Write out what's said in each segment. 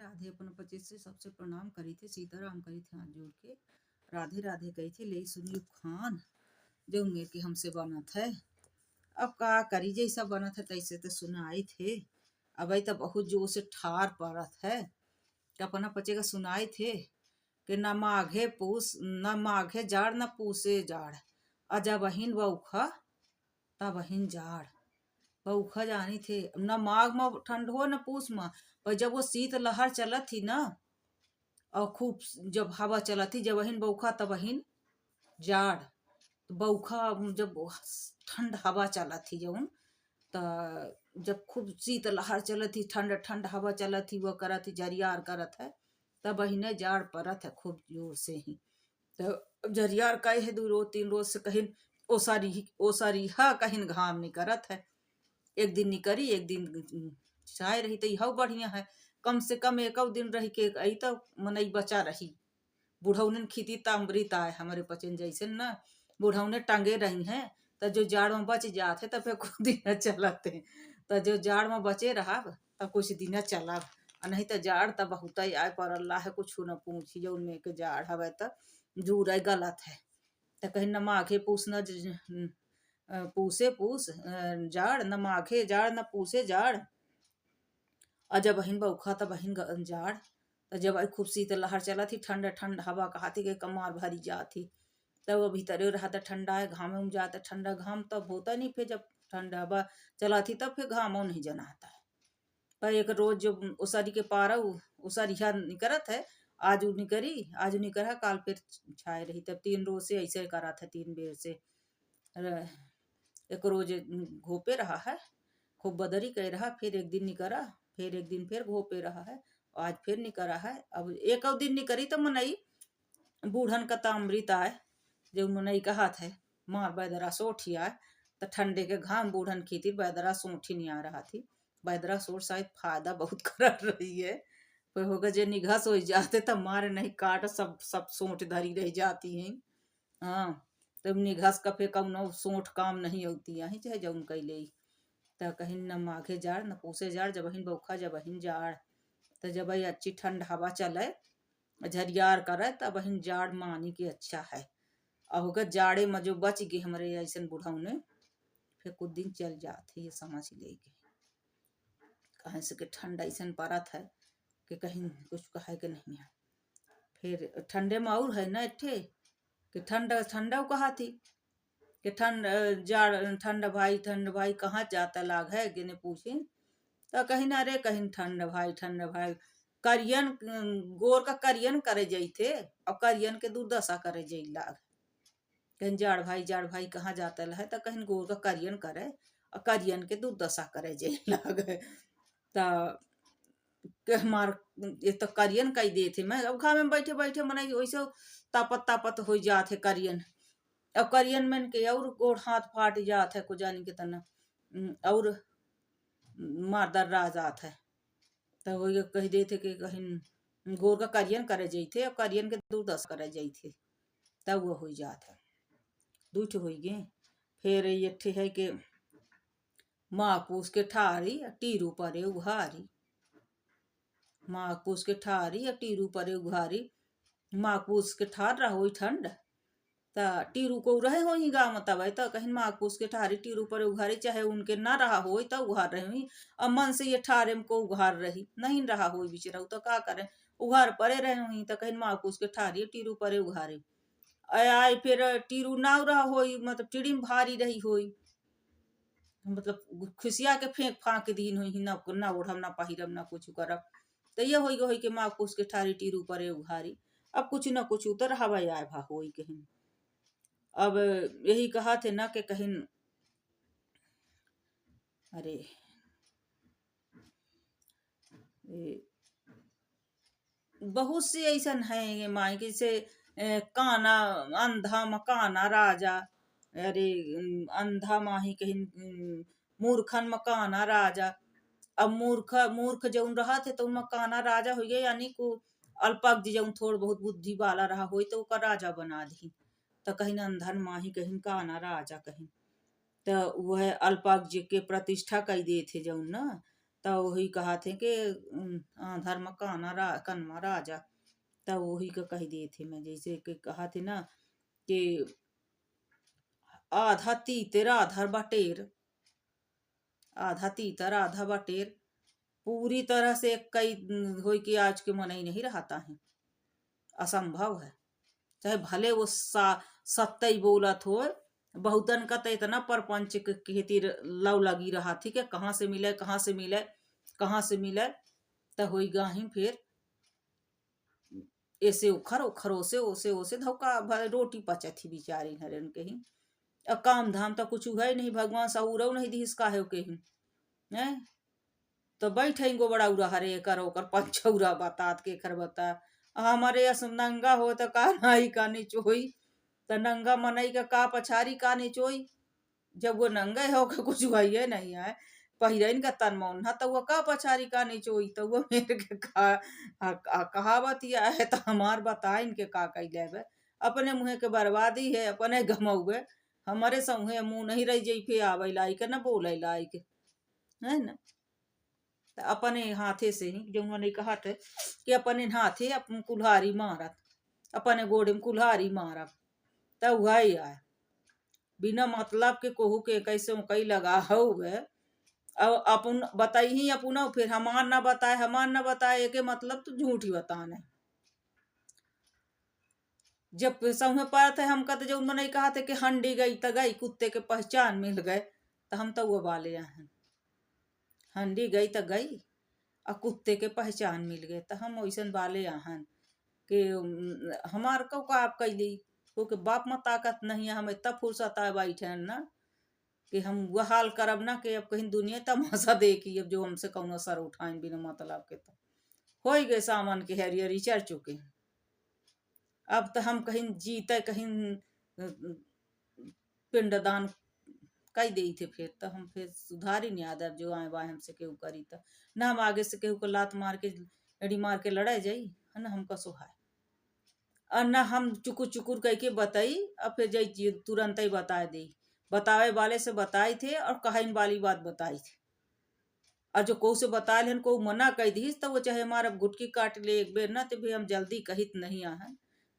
राधे अपन पति से सबसे प्रणाम करी थे, सीताराम करी थे हाथ जोड़ के, राधे राधे कही थे। ले सुनियो खान जो मेरे के हमसे बनत है। अब का करी जैसा बनत है तैसे तो सुनाई थे। अब तो बहुत जोर से ठार पड़त है कि अपना पचे का सुनाई थे कि न माघे पूस न माघे जाड़ न पूसे जाड़, अजा बहिन बउखा ता बहिन जाड़। बउखा जानी थे न माघ में ठंड हो न पूस में, पर जब वो शीत लहर चलत थी ना और खूब जब हवा चलत थी, जब बहिन बउखा तब बहिन जाड़। तो बउखा जब ठंड हवा चलत थी जब जब खूब शीत लहर चलत थी, ठंड ठंड हवा चलत थी, वो करत थी जरियार करत है, तब बहिने जाड़ परत है खूब जोर से ही। तो जरियार कहे है 2 रोज 3 रोज से कहीं ओसारी हा कहीं घाम नहीं करत है। एक दिन निकरी एक दिन चाय रही तो यह बढ़िया है। कम से कम एक दिन रही के आई तो मनई बचा रही। बुढ़ौने खेती ताम्रित आए हमारे पचन जैसे न बुढ़ौने टांगे रही हैं, तो जो जाड़ में बच जाते तब फिर कुछ दिन चलते, तो जो जाड़ में बचे रहा तब कुछ दिन चला। नहीं तो जाड़ तब बहुत आए पर अल्लाह है कुछ न पूछी जो उनमें के जाड़ हवे तो जूर गलत है। तो कहीं न माघे पूछ न पूसे पूस जाड़, न माघे जाड़ न पूसे जाड़, और जब बहिन बउखा तब बहिन जाड़। तो जब आई खूब शीत लहर चला थी, ठंड ठंड हवा कहाती के कमार भरी जाती, तब वो भीतरे रहा था ठंडा है घाम में जाता ठंडा घाम तब होता नहीं, फिर जब ठंड हवा चला थी तब फिर घाम नहीं जनाता है। पर एक रोज जो उसारी के पारा उसारी निकरत है, आज निकरी आज निकरा काल फिर छाए रही, तब 3 रोज से ऐसे करा था 3 बेर से। एक रोज घोपे रहा है, खूब बदरी कह रहा, फिर एक दिन निकरा, फिर एक दिन फिर घोपे रहा है, आज फिर निकरा है। अब एक और दिन निकरी तो मनई बूढ़न का ताम्रित आए, जो मनई कहा था मार बैदरा सोठी आए, तो ठंडे के घाम बूढ़न खेती बैदरा सोठी नहीं आ रहा थी। बैदरा सोठ शायद फायदा बहुत कर रही है, कोई होगा जो निघस हो जाते तब मारे नहीं काट सब सब सोठ धरी रह जाती हैं। हाँ, तब निघस का फिर कम न सोठ काम नहीं होती है चाहे जौन कैले। तो कहीं न माघे जाड़ न पूसे जाड़, जब बहिन बउखा जब बहिन जाड़। तो जब भाई अच्छी ठंड हवा चले झरियार करे तब बहिन जाड़ मानी के अच्छा है। और होगा जाड़े में जो बच गए हमारे ऐसा बुढ़ाऊ फिर कुछ दिन चल जाते ये समझ लेके। कहीं से कि ठंड ऐसा पड़त है कि कहीं कुछ कहे के नहीं है। फिर ठंडे में और है ना इट्ठे कि ठंड ठंडा कहा थी कि ठंड भाई कहाँ जाता लाग है गिने पूछी, तो कहीं ना रे कहीं ठंड भाई करियन गोर का करियन करे जाई थे और करियन के दुर्दशा करे जाई लाग। कहीं जाड़ भाई कहाँ जाता है तो कहीं गोर का करियन करे और करियन के दुर्दशा करे जाई लाग। तो हमार ये तो करियन कही दे थे मैं अब घाम में बैठे बैठे मना वैसे तापत तापत हो जाते करियन। अब करियन में के और गोड़ हाथ फाट जात है को जानी के तना और मारदार रह जात है। तो वो ये कह दे थे कि कहीं गोर का करियन करे जाई थे और करियन के दुर्दशा करे जाई थे, तब वो हो जात है। दूठ हो गए। फिर ये ठे है कि माँ पूछ के ठारी टीरू परे उघारी, माँ पूछ के ठारी टीरू परे उघारी। माँ पूछ के ठार रहा हो ठंड ता टीरू को रहे हो ही गाँव में तब तो कहीं माँ पूछ के ठारी टीरू पर उघारी, चाहे उनके ना रहा हो तो उघार रहे हुई। अब मन से ये ठारे को उघार रही नहीं रहा हो बिचरा तो का करें उघार परे रहे हुई, तो कहीं माँ पूछ के ठारी टीरू परे उघारे। आए फिर टीरू ना रहा हो मतलब टीड़ी में भारी रही हो, मतलब खुशिया के फेंक फाँक दीन हुई ना ओढ़म ना पहिरम ना कुछ करब। तो ये हो कि माँ पूछ के ठारी टीरू परे उघारी। अब कुछ न कुछ उतर हवा आए भा हो कहीं। अब यही कहा थे ना कि कहीं अरे बहुत से ऐसा है माई के से काना अंधा मकाना राजा। अरे अंधा माही कहीं मूर्खन मकाना राजा। अब मूर्ख जौन रहा थे तो मकाना राजा हो गया, यानी को अल्पज्ञ जौन थोड़ बहुत बुद्धि वाला रहा हो तो का राजा बना दी। तो कहीं अंधन माही कहीं काना राजा कहीं, तो वह अल्पज्ञ के प्रतिष्ठा कई दे थे जौन न तो वही कहा थे कि धर्म कनमा राजा। तो वही का कह दिए थे मैं, जैसे कि कहा थे ना कि आधा तीतर आधा बटेर, आधा तीतर आधा बटेर, पूरी तरह से कई हो कि आज के मन ही नहीं रहता है, असंभव है। चाहे भले वो सत्य बोलत हो, बहुतन का तो इतना परपंच के खातिर लव लगी रहा थी कि कहाँ से मिले कहाँ से मिले कहाँ से मिले। तो हो गाही फिर ऐसे उखर उखर ओसे ओसे ओसे धोखा रोटी पचे थी बिचारी हरन के ही। अब काम धाम तो कुछ है नहीं, भगवान सऊर नहीं दिस का है के ही है। तो बैठे गो बड़ा उड़ा हरे कर ओकर पंचौरा बतात के खर बता। हमारे यस नंगा हो तो का नाई का निचोई, तो नंगा मनई का पछारी का निचोई। जब वो नंगे हो के कुछ है नहीं है, पहिरन का तन मौन तो वो का पछारी का निचोई। तो वो मेरे के कहावत या है तो हमार बता इनके का कह लेबे। अपने मुँह के बर्बादी है, अपने गमौगे, हमारे संगे मुँह नहीं रह जइफे आवे लायक न बोले लायक है ना। तो अपने हाथे से ही जो उन्होंने कहा था कि अपने हाथे अपन कुल्हाड़ी मारत, अपने गोड़े में कुल्हाड़ी मारब। तब वही आए बिना मतलब के कोहू के कैसे कई लगा हुए। अब अपन बताई ही अपना, फिर हमार ना बताए हमार ना बताए के मतलब तो झूठ ही बताना है। जब समय पर थे हम कहते जो उन्होंने कहा था कि हंडी गई तो गई, कुत्ते के पहचान मिल गए, तो हम तो वो वाले हैं। हंडी गई तो गई और कुत्ते के पहचान मिल गए, तो हम वैसन वाले यहाँ कि हमार को का आप कैली क्योंकि बाप में ताकत नहीं है, हमें तब फुर्सत आए बैठे हैं ना कि हम वह हाल करब ना कि अब कहीं दुनिया तमाशा देखी, अब जो हमसे कौन सर उठाएं बिना मतलब के। तो हो गए सामान के हरियरी चढ़ चुके हैं। अब तो हम कहीं जीते कहीं पिंडदान कई दी थे, फिर तो हम फिर सुधारी नहीं आदर जो आए बाए हमसे केहू करी तो ना हम आगे से केहू को लात मार के एड़ी मार के लड़ाई जाई है ना, हमका सुहाय और ना हम चुकुर चुकुर कह के बताई और फिर जाई तुरंत ही बता दी। बतावे वाले से बताई थे और कहन वाली बात बताई थी, और जो को से बता लेन को मना कह दी तो वो चाहे हमारा गुटकी काट ले एक बेर ना, तो भी हम जल्दी कहित नहीं आ।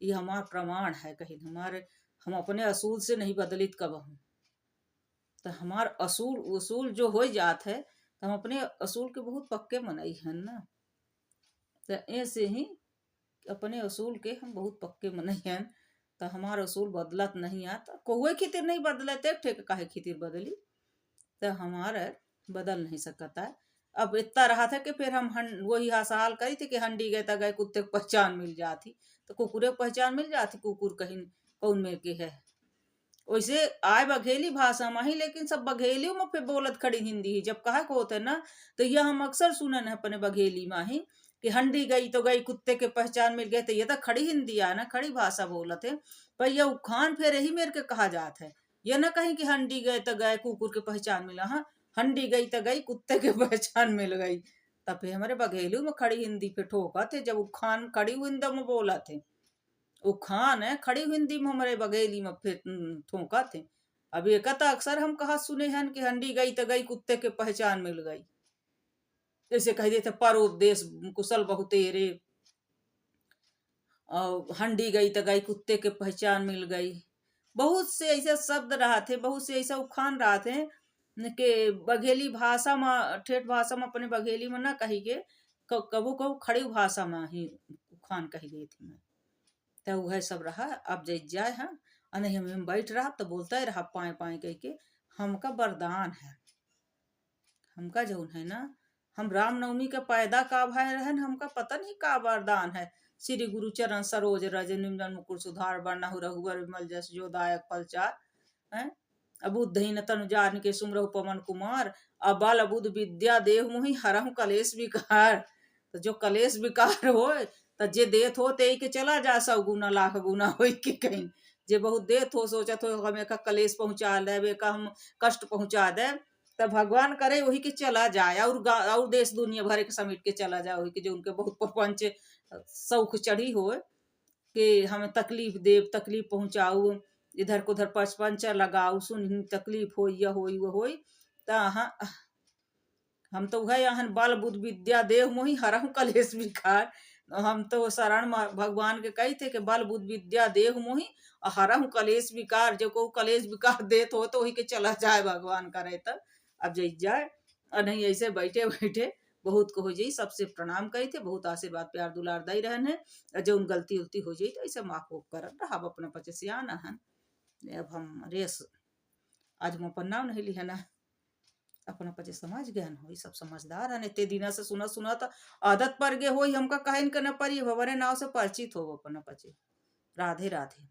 ये हमारा प्रमाण है कहीं हमारे, हम अपने असूल से नहीं बदलित कब हम। तो हमार असूल उसूल जो हो जात है तो हम अपने असूल के बहुत पक्के मनई हैं ना। तो ऐसे ही अपने असूल के हम बहुत पक्के मनई हैं। तो हमारा असूल बदलत नहीं आता, कोई खितिर नहीं बदले ते ठेक काहे खितिर बदली। तो हमारा बदल नहीं सकता है। अब इतना रहा था कि फिर हम वही हासाल करी थी कि हंडी गए तो गए कुत्ते को पहचान मिल जाती, तो कुकुरे को पहचान मिल जाती कुकुर कहीं कौन में के है। वैसे आए बघेली भाषा में ही, लेकिन सब बघेलियों में फिर बोलत खड़ी हिंदी ही जब कहा को होते ना। तो यह हम अक्सर सुनन है अपने बघेली में ही कि हंडी गई तो गई कुत्ते के पहचान मिल गए, तो ये तो खड़ी हिंदी आ ना, खड़ी भाषा बोलत है। पर यह उखान फिर यही मेरे के कहा जात है। यह ना कहीं कि हंडी गए तो गए कुकुर के पहचान मिला, हाँ हंडी गई तो गई कुत्ते के पहचान मिल गई। तब फिर हमारे बघेलियों में खड़ी हिंदी पे ठोका थे जब उखान खड़ी हिंदी में बोला थे। उखान है खड़ी हिंदी में हमारे बघेली में फिर ठोका थे। अब एक अक्सर हम कहा सुने हैं कि हंडी गई तो गई कुत्ते के पहचान मिल गई। जैसे कह देते परोपदेश कुशल बहुतेरे, और हंडी गई तो गई कुत्ते के पहचान मिल गई। बहुत से ऐसे शब्द रहा थे, बहुत से ऐसा उखान रहा थे कि बघेली भाषा में ठेठ भाषा में अपने बघेली में ना कही के कबू कबू खड़ी भाषा में ही उखान कही गई थी मैं। तो वह सब रहा। अब जैसे जाए हाँ और नहीं हम बैठ रहा तो बोलता ही रहा पाए पाए कह के। हमका वरदान है, हमका जो है ना, हम रामनवमी के पैदा का भाई रहन, हमका पता नहीं का वरदान है। श्री गुरु चरण सरोज रज निमन मुकुर सुधार बरनहु रघुवर विमल जस जो दायक फलचार है। अबुद्धीन तनु जान के सुमरहु पवन कुमार, अबल बुद्ध विद्या देव मुहि हरहु कलेश विकार। तो जो कलेश विकार हो तो जे देत हो ते के चला जा 100 गुना लाख गुना हो के कहीं। जे बहुत देत हो सोचत हो हमें का कलेश पहुंचा दे का हम कष्ट पहुंचा दे, तब भगवान करे वही के चला जाए और देश दुनिया भर के समेट के चला जाए। वही के जो उनके बहुत प्रपंच शौक चढ़ी हो कि हमें तकलीफ देव तकलीफ पहुंचाऊ, इधर को उधर पचपंचा लगाऊ सुन तकलीफ हो या हो वो हो। हम तो वह यहाँ बल बुद्धि विद्या देव मोहि हरहु कलेश विकार। हम तो शरण भगवान के कही थे कि बल बुद्धि विद्या देव मोहि और हरहु कलेश विकार। जो को कलेश विकार देत हो तो वही के चला जाए भगवान करे तब अब जई जाए। और नहीं ऐसे बैठे बैठे बहुत को हो जाई सबसे प्रणाम कही थे, बहुत आशीर्वाद प्यार दुलार दई रहन है। जो गलती उलती हो जाई तो ऐसे माफ कर रहा अपना पचे सियाना है। अब हम रेस आज हम अपन नाम नहीं लिया ना अपना पचे समझ गए हो सब समझदार है। इतने दिन से सुना सुना तो आदत पड़ गए हो हमका कहे न पड़ी भवरे नाव से परिचित हो अपना पचे। राधे राधे।